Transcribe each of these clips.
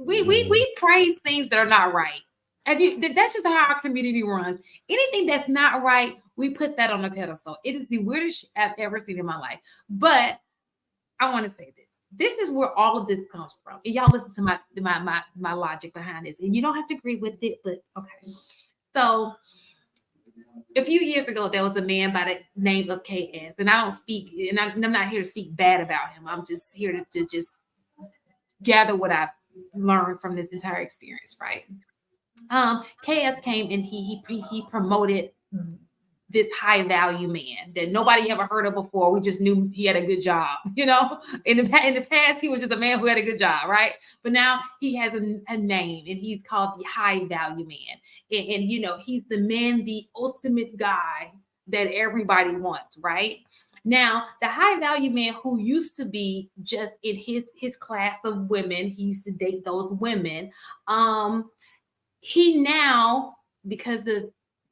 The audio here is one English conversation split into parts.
we praise things that are not right. That's just how our community runs. Anything that's not right, we put that on a pedestal. It is the weirdest I've ever seen in my life. But I want to say this. This is where all of this comes from. And y'all listen to my logic behind this. And you don't have to agree with it, but okay. So a few years ago, there was a man by the name of KS. And I don't speak, and I'm not here to speak bad about him. I'm just here to just gather what I've learned from this entire experience, right? KS came and he promoted this high value man that nobody ever heard of before. We just knew he had a good job, you know. In the past, he was just a man who had a good job, right? But now he has a name, and he's called the high value man. And you know, he's the man, the ultimate guy that everybody wants, right? Now, the high value man who used to be just in his class of women, he used to date those women. He now, because of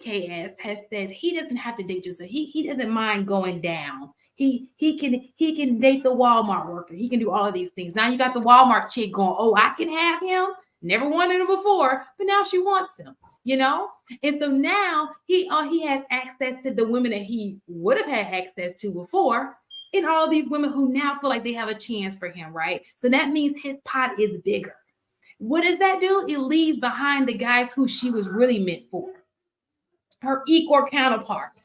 KS, has said he doesn't have to date just he doesn't mind going down. He can date the Walmart worker. He can do all of these things. Now you got the Walmart chick going, oh, I can have him. Never wanted him before, but now she wants him, you know? And so now he has access to the women that he would have had access to before, and all these women who now feel like they have a chance for him, right? So that means his pot is bigger. What does that do? It leaves behind the guys who she was really meant for. Her equal counterpart,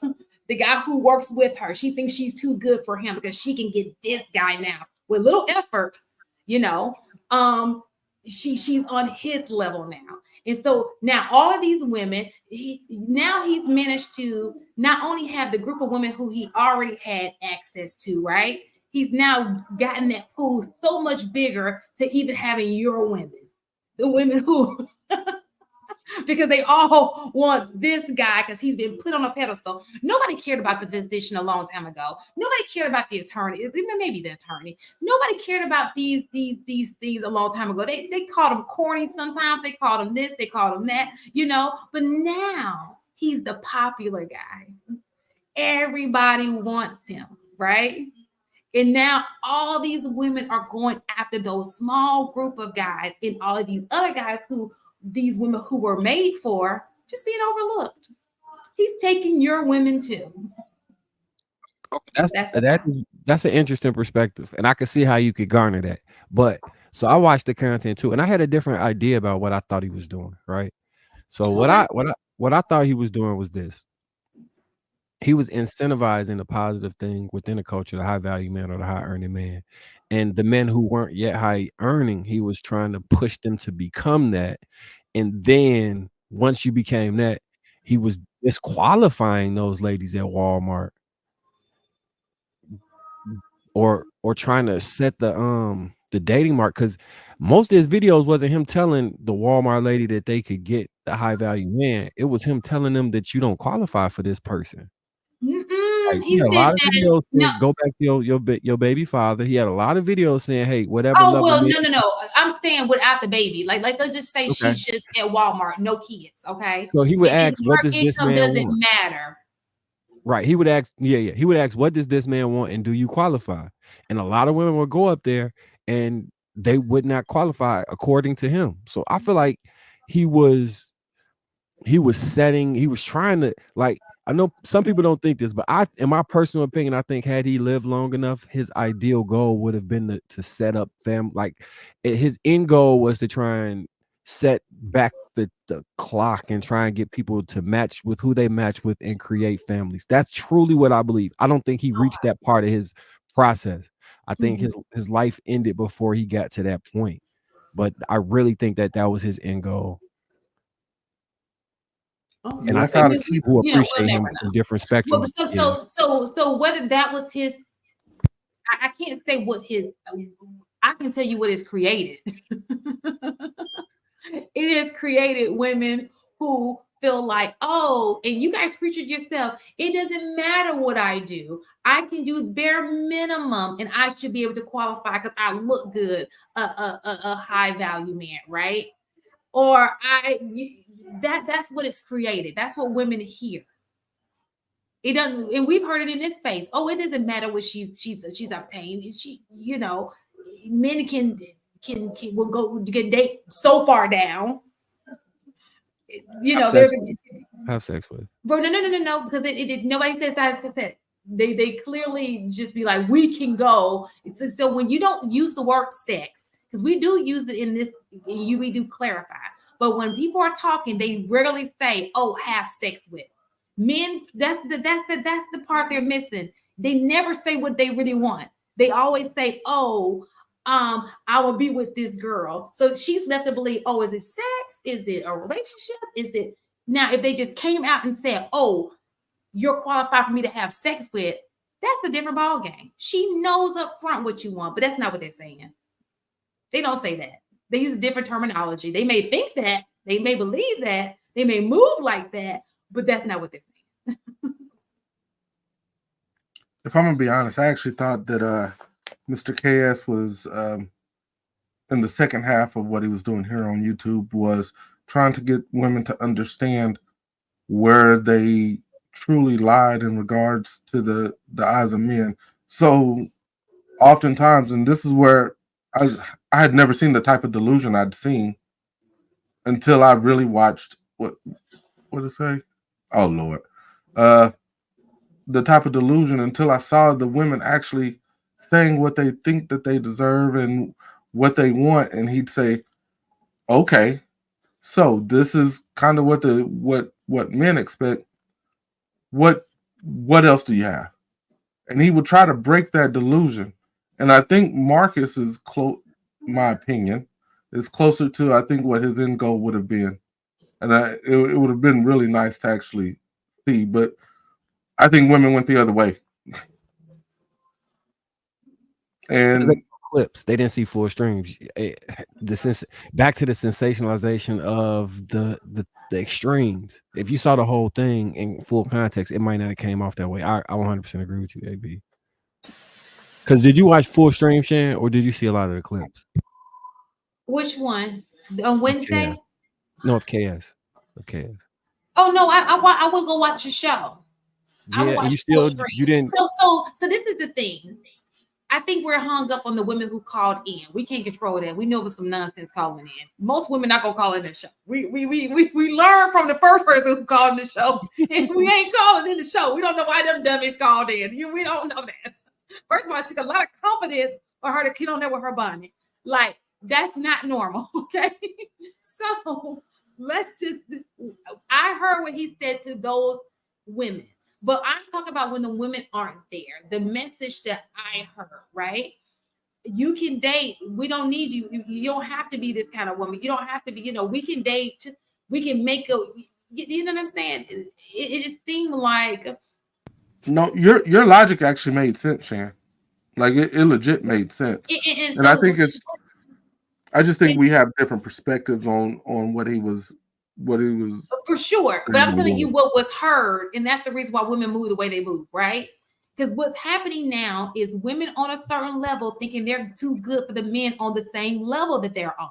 the guy who works with her. She thinks she's too good for him because she can get this guy now with little effort, you know. She's on his level now. And so now all of these women, he's managed to not only have the group of women who he already had access to, right? He's now gotten that pool so much bigger to even having your women. The women who, because they all want this guy because he's been put on a pedestal. Nobody cared about the physician a long time ago. Nobody cared about the attorney, maybe the attorney. Nobody cared about these things a long time ago. They called him corny sometimes. They called him this, they called him that, you know. But now he's the popular guy. Everybody wants him, right? And now all these women are going after those small group of guys and all of these other guys who these women who were made for just being overlooked. He's taking your women too. That's an interesting perspective. And I can see how you could garner that. But so I watched the content too, and I had a different idea about what I thought he was doing, right? So what I thought he was doing was this. He was incentivizing the positive thing within the culture, the high value man or the high earning man. And the men who weren't yet high earning, he was trying to push them to become that. And then once you became that, he was disqualifying those ladies at Walmart or trying to set the dating mark, because most of his videos wasn't him telling the Walmart lady that they could get the high value man. It was him telling them that you don't qualify for this person. Like, he He had a said lot of that. videos No. saying, go back to your baby father. He had a lot of videos saying, hey, whatever. Oh well, no. I'm saying without the baby. Like let's just say Okay. she's just at Walmart, no kids. Okay. So he would And ask, what does this man doesn't want? matter. Right. He would ask, he would ask, what does this man want, and do you qualify? And a lot of women would go up there and they would not qualify according to him. So I feel like he was trying to, like, I know some people don't think this, but in my personal opinion, I think had he lived long enough, his ideal goal would have been to set up like his end goal was to try and set back the clock and try and get people to match with who they match with and create families. That's truly what I believe. I don't think he reached that part of his process. I think his life ended before he got to that point. But I really think that was his end goal. Oh, and I think people appreciate him in different spectrums. So whether that was his, I can't say what his. I can tell you what is created. It has created women who feel like, oh, and you guys preach it yourself. It doesn't matter what I do. I can do bare minimum, and I should be able to qualify because I look good, a high value man, right? Or that's what it's created. That's what women hear. It doesn't, and we've heard it in this space. Oh, it doesn't matter what she's obtained. She, you know, men can will go get date so far down. You Have know, sex there's with. Have sex with. bro, no, because it nobody says that. They clearly just be like, we can go. So when you don't use the word sex, because we do use it in this, we do clarify. But when people are talking, they rarely say, "Oh, have sex with." Men, that's the part they're missing. They never say what they really want. They always say, "Oh, I will be with this girl." So she's left to believe, "Oh, is it sex? Is it a relationship? Is it?" Now, if they just came out and said, "Oh, you're qualified for me to have sex with," that's a different ball game. She knows up front what you want, but that's not what they're saying. They don't say that. They use different terminology. They may think that, they may believe that, they may move like that, but that's not what they're saying. If I'm gonna be honest, I actually thought that Mr. KS was in the second half of what he was doing here on YouTube was trying to get women to understand where they truly lied in regards to the eyes of men. So oftentimes, and this is where I had never seen the type of delusion I'd seen until I really watched what did it say? Oh Lord. The type of delusion until I saw the women actually saying what they think that they deserve and what they want, and he'd say, "Okay, so this is kind of what men expect. What else do you have?" And he would try to break that delusion. And I think Marcus is my opinion, is closer to I think what his end goal would have been, and it would have been really nice to actually see, but I think women went the other way. And clips, they didn't see full streams. Back to the sensationalization of the extremes. If you saw the whole thing in full context, it might not have came off that way. I 100% agree with you, AB. Because did you watch full stream, Shan, or did you see a lot of the clips? Which one? On Wednesday? No, of KS. Of KS. Oh no, I will go watch the show. Yeah, you didn't. So this is the thing. I think we're hung up on the women who called in. We can't control that. We know it was some nonsense calling in. Most women not gonna call in the show. We learned from the first person who called in the show, and we ain't calling in the show. We don't know why them dummies called in. We don't know that. First of all, it took a lot of confidence for her to get on there with her bonnet. Like, that's not normal, okay? So let's just. I heard what he said to those women. But I'm talking about when the women aren't there. The message that I heard, right? You can date. We don't need you. You don't have to be this kind of woman. You don't have to be, we can date. We can make you know what I'm saying? It just seemed like. No, your logic actually made sense, Shan. Like it legit made sense. And so I think I just think we have different perspectives on what he was for sure. But I'm telling you what was heard, and that's the reason why women move the way they move, right? Because what's happening now is women on a certain level thinking they're too good for the men on the same level that they're on.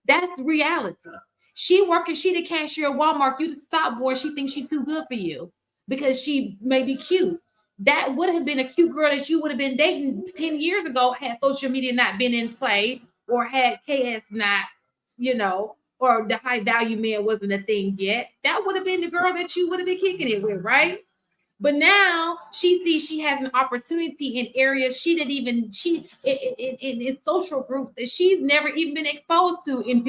That's the reality. She the cashier at Walmart, you the stop boy, she thinks she's too good for you because she may be cute. That would have been a cute girl that you would have been dating 10 years ago had social media not been in play or had KS not, or the high value man wasn't a thing yet. That would have been the girl that you would have been kicking it with, right? But now she sees she has an opportunity in areas she didn't even in social groups that she's never even been exposed to in